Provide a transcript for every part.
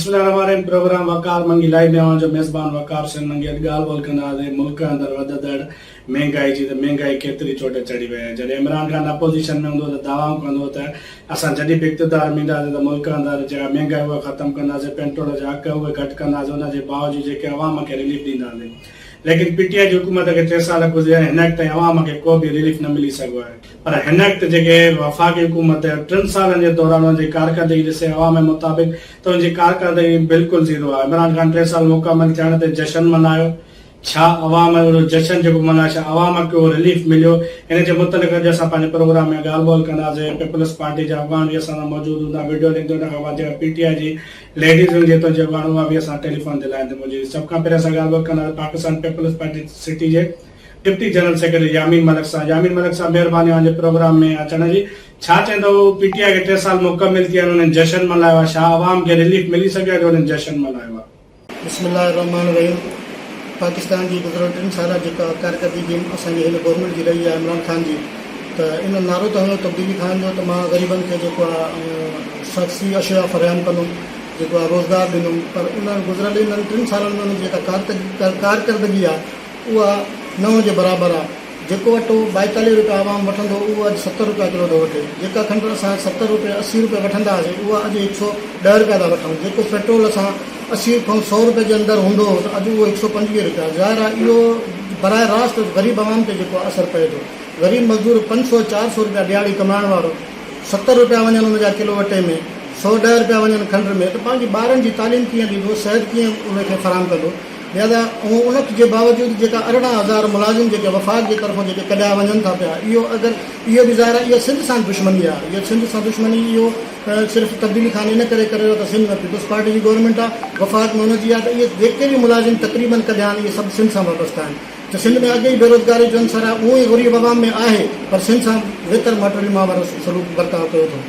बिस्मिल्लाहिर्रहमानिर्रहीम प्रोग्राम वकार मंगी लाइव में जो मेज़बान वकार से मंगी गाल बोल कंदासीं मुल्क अंदर वधंदड़ महंगाई जी त महंगाई केतिरी चोट चढ़ी वई आहे। जॾहिं इमरान खान अपोज़िशन में हूंदो त दावाऊं कंदो त असां जॾहिं बि इक़्तिदार में ईंदासीं त मुल्क अंदर जेका महंगाई उहा ख़तमु कंदासीं, पेट्रोल जा अघ उहे घटि कंदासीं, उनजे बावजूद जेके अवाम खे रिलीफ ॾींदासीं। लेकिन पीटीआई जी हुकूमत खे 3 साल गुज़रिया, हिन वक़्त ताईं अवाम खे को बि रिलीफ न मिली सघो आहे। पर हिन वक़्त जेके वफ़ाक़ी हुकूमत 3 सालनि जे दौरान उनजी कारकर्दगी ॾिसे अवाम जे मुताबिक़ त उनजी कारकर्दगी बिल्कुलु ज़ीरो आहे। इमरान खान 3 साल मुकमल थियण ते जश्न मल्हायो, छा अवाम जो जश्न जेको मल्हायो छा अवाम खे उहो रिलीफ मिलियो? इन जे मुतलिक़ अॼु असां पंहिंजे प्रोग्राम में ॻाल्हि ॿोल कंदासीं। पीपल्स पार्टी जा अफ़गान बि असां सां मौजूदु हूंदा, वीडियो लिंक हुन खां बाद जेका पीटीआई जी लेडीज़ हूंदी त जेको आहे उहा बि असां टेलीफोन ते लाइन ते मौजूदु। सभ खां पहिरियों असां ॻाल्हि ॿोल कंदासीं पाकिस्तान पीपल्स पार्टी सिटी जे deputy general secretary Yamin Malik Sahab. Yamin Malik Sahab, महिरबानी मुंहिंजे प्रोग्राम में अचण जी। छा चवंदो पीटीआई खे 3 साल मुकमिल थिया आहिनि, उन्हनि जश्न मल्हायो आहे, छा अवाम खे रिलीफ मिली सघियो जो उन्हनि जश्न मल्हायो आहे? बिस्मिल्लाहिर्रहमानिर्रहीम। पाकिस्तान जी गुज़िरियल 3 साल जेका कारकर्दगी असांजी हिन गवर्नमेंट जी रही आहे इमरान खान जी, त इन नारो त हुयो तब्दीली खान जो त मां ग़रीबनि खे जेको आहे शख़्सी अशिया फ़राहम कंदुमि, जेको आहे रोज़गार ॾींदुमि। पर उन्हनि गुज़िरियल इन्हनि 3 सालनि में उनजी जेका कारकर्दगी आहे उहा न जे बराबरि आहे। जेको अटो 42 रुपया आवाम वठंदो उहो अॼु 70 रुपया किलो थो वठे। जेका खंडु असां 70 रुपया 80 रुपया वठंदा हुआसीं उहा अॼु 110 रुपया था वठूं। जेको पेट्रोल असां 80 खां 100 रुपए जे अंदरि हूंदो हो त अॼु उहो 125 रुपया। ज़ाहिर आहे इहो बराए रास्त ग़रीब आवाम ते जेको असरु पए थो। ग़रीब मज़दूर 500-400 रुपया ॾियाड़ी कमाइण वारो 70 रुपया वञनि हुनजा किलो अटे में, 110 रुपया वञनि खंड में, त पंहिंजी ॿारनि जी तालीम कीअं ॾींदो, सिहत कीअं उनखे फराहम कंदो? लिहाज़ा उन जे बावजूदि जेका 18,000 मुलाज़िम जेके वफ़ाक़ जे तरफ़ां जेके कढिया वञनि था पिया, इहो अगरि इहो बि ज़ाहिर आहे इहा सिंध सां दुश्मनी आहे। इहा सिंध सां दुश्मनी इहो सिर्फ़ु तब्दीली खान इन करे करे त सिंध में पीपल्स पार्टी जी गवर्नमेंट आहे, वफ़ाक़ में हुनजी आहे, त इहे जेके बि मुलाज़िम तक़रीबन कढिया आहिनि इहे सभु सिंध सां वाबस्ता आहिनि। त सिंध में अॻे ई बेरोज़गारी जो अंसर आहे, उहो ई ग़रीब आवाम में आहे, पर सिंध सां बहितर मटरी मां वारो सलूक बर्ताव कयो थो।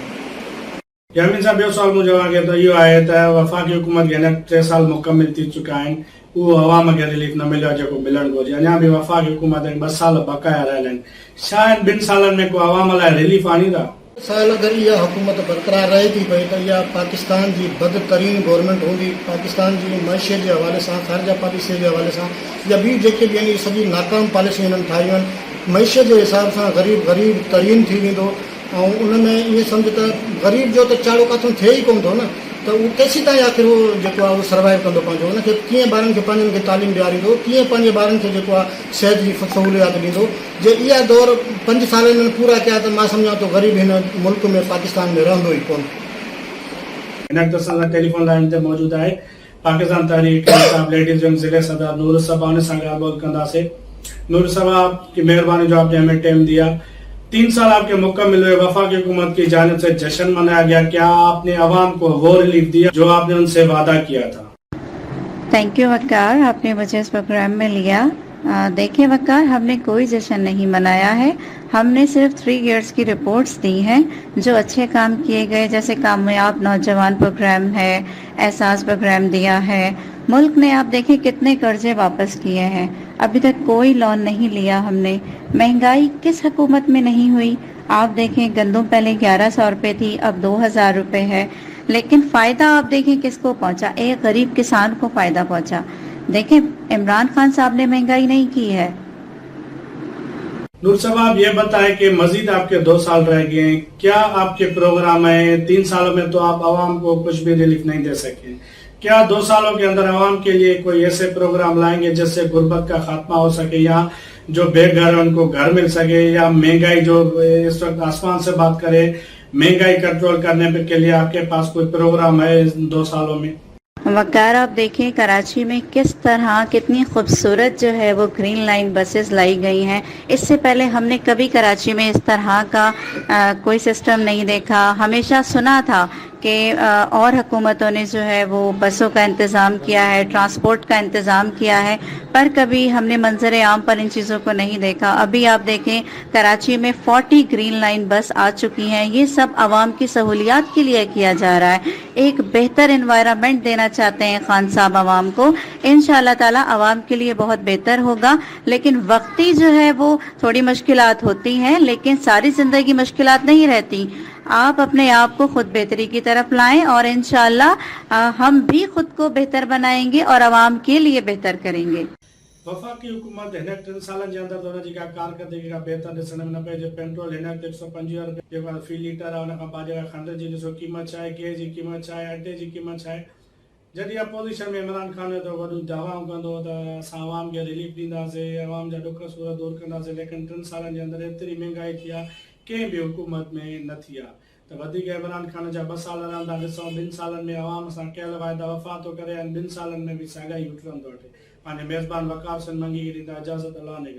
यामीन साहब, ॿियो सवाल मुंहिंजो आहे त इहो आहे त वफ़ाक़ी हुकूमत खे हिन 3 साल मुकमिल थी चुका आहिनि, उहो अवाम खे रिलीफ न मिलियो आहे जेको मिलणु घुरिजे। अञा बि वफ़ाक़ी हुकूमत 2 साल बक़ाया रहियल आहिनि। छा आहिनि 2 सालनि में को अवाम लाइ रिलीफ आणींदा? साल अगरि इहा हुकूमत बरक़रार रहे थी पई त इहा पाकिस्तान जी बदतरीन गवर्नमेंट हूंदी। पाकिस्तान जी मईशत जे हवाले सां, ख़ारिजा पॉलिसीअ जे हवाले सां या ॿी जेके बि आहिनि सॼी नाकाम पॉलिसियूं हिननि ठाहियूं आहिनि। मईशत जे हिसाब सां ग़रीब तरीन थी वेंदो ऐं उन में ईअं सम्झ त ग़रीब जो त चाड़ो काथों थिए ई कोन थो न, त उहो केसीं ताईं आख़िर उहो जेको आहे उहो सर्वाइव कंदो पंहिंजो? उनखे कीअं ॿारनि खे पंहिंजनि खे तालीम ॾियारींदो, कीअं पंहिंजे ॿारनि खे जेको आहे सिहत जी सहूलियात ॾींदो? जे इहा दौर 5 सालनि में पूरा कया त मां सम्झां थो ग़रीब हिन मुल्क में पाकिस्तान में रहंदो ई कोन। हिन वक़्तु असां सां टेलीफोन लाइन ते मौजूदु आहे पाकिस्तान तहरीक इंसाफ लेडीज़ विंग ज़िले सदर नूर सबा, उन सां ॻाल्हि ॿोल कंदासीं। नूर सबा की मेहरबानी जो आपने हमें टाइम दिया। 3 साल आपके मुकम्मिल हुए, वफाकी हुकूमत की जानिब से जश्न मनाया गया, क्या आपने अवाम को वो रिलीफ दिया जो आपने उनसे वादा किया था? थैंक यू वकार, आपने मुझे इस प्रोग्राम में लिया। देखिए वकार, हमने कोई जश्न नहीं मनाया है। हमने सिर्फ 3 इयर्स की रिपोर्ट्स दी हैं जो अच्छे काम किए गए, जैसे कामयाब नौजवान प्रोग्राम है, एहसास प्रोग्राम दिया है। मुल्क ने आप देखें कितने कर्जे वापस किए हैं, अभी तक कोई लोन नहीं लिया हमने। महंगाई किस हुकूमत में नहीं हुई? आप देखें गंदम पहले 1100 रुपये थी, अब 2000 रुपये है, लेकिन फ़ायदा आप देखें किसको पहुंचा? एक गरीब किसान को फ़ायदा पहुंचा। देखें इमरान खान साहब ने महंगाई नहीं की है। नूर साहब, आप ये बताएं कि मजीद आपके 2 साल रह गए हैं, क्या आपके प्रोग्राम है? 3 सालों में तो आप आवाम को कुछ भी रिलीफ नहीं दे सके, क्या 2 सालों के अंदर आवाम के लिए कोई ऐसे प्रोग्राम लाएंगे जिससे गुर्बत का खात्मा हो सके, या जो बेघर उनको घर मिल सके, या महंगाई जो इस वक्त आसमान से बात करे, महंगाई कंट्रोल करने के लिए आपके पास कोई प्रोग्राम है इन 2 सालों में? वकार, आप देखें कराची में किस तरह कितनी खूबसूरत जो है वो ग्रीन लाइन बसेस लाई गई हैं। इससे पहले हमने कभी कराची में इस तरह का कोई सिस्टम नहीं देखा। हमेशा सुना था कि और हुकूमतों ने जो है वो बसों का इंतज़ाम किया है, ट्रांसपोर्ट का इंतज़ाम किया है, पर कभी हमने मंजर आम पर इन चीज़ों को नहीं देखा। अभी आप देखें कराची में 40 ग्रीन लाइन बस आ चुकी हैं। ये सब आवाम की सहूलियात के लिए किया जा रहा है। एक बेहतर एनवायरनमेंट देना चाहते हैं खान साहब आवाम को। इंशाअल्लाह ताला आवाम के लिए बहुत बेहतर होगा, लेकिन वक्ती जो है वो थोड़ी मुश्किलात होती हैं, लेकिन सारी ज़िंदगी मुश्किलात नहीं रहती। आप अपने आप को खुद बेहतरी की तरफ लाएं और इंशाअल्लाह हम भी खुद को बेहतर बनाएंगे और आवाम के लिए बेहतर करेंगे। वफ़ाक़ी हुकूमत हिन 3 सालनि जे अंदरि हुन जी का कारकर्दगी का बेहतर ॾिसण में न पए। जो पेट्रोल हिन वक़्तु 150 रुपए जेको फी लीटर आहे, हुन खां बाद जेका खंड जी ॾिसो क़ीमत छा आहे, गैस जी क़ीमत छा आहे, अटे जी क़ीमत छा आहे। जॾहिं अपोज़िशन में इमरान खान हुयो त वॾियूं दावाऊं कंदो त असां आवाम खे रिलीफ ॾींदासीं, आवाम जा ॾुख सूर दूर कंदासीं, लेकिन 3 सालनि जे अंदरि एतिरी महांगाई थी आहे कंहिं बि हुकूमत में न थी आहे। त वधीक इमरान खान जा 2 साल रहंदा ॾिसूं, 2 सालनि में आवाम सां कयल वाइदा वफ़ा थो करे ऐं 2 सालनि में बि साॻा ई उठंदो वठे। पंहिंजे मेज़बान वक़ार सिंध मंगी खे ॾींदा इजाज़त, अल्लाह ने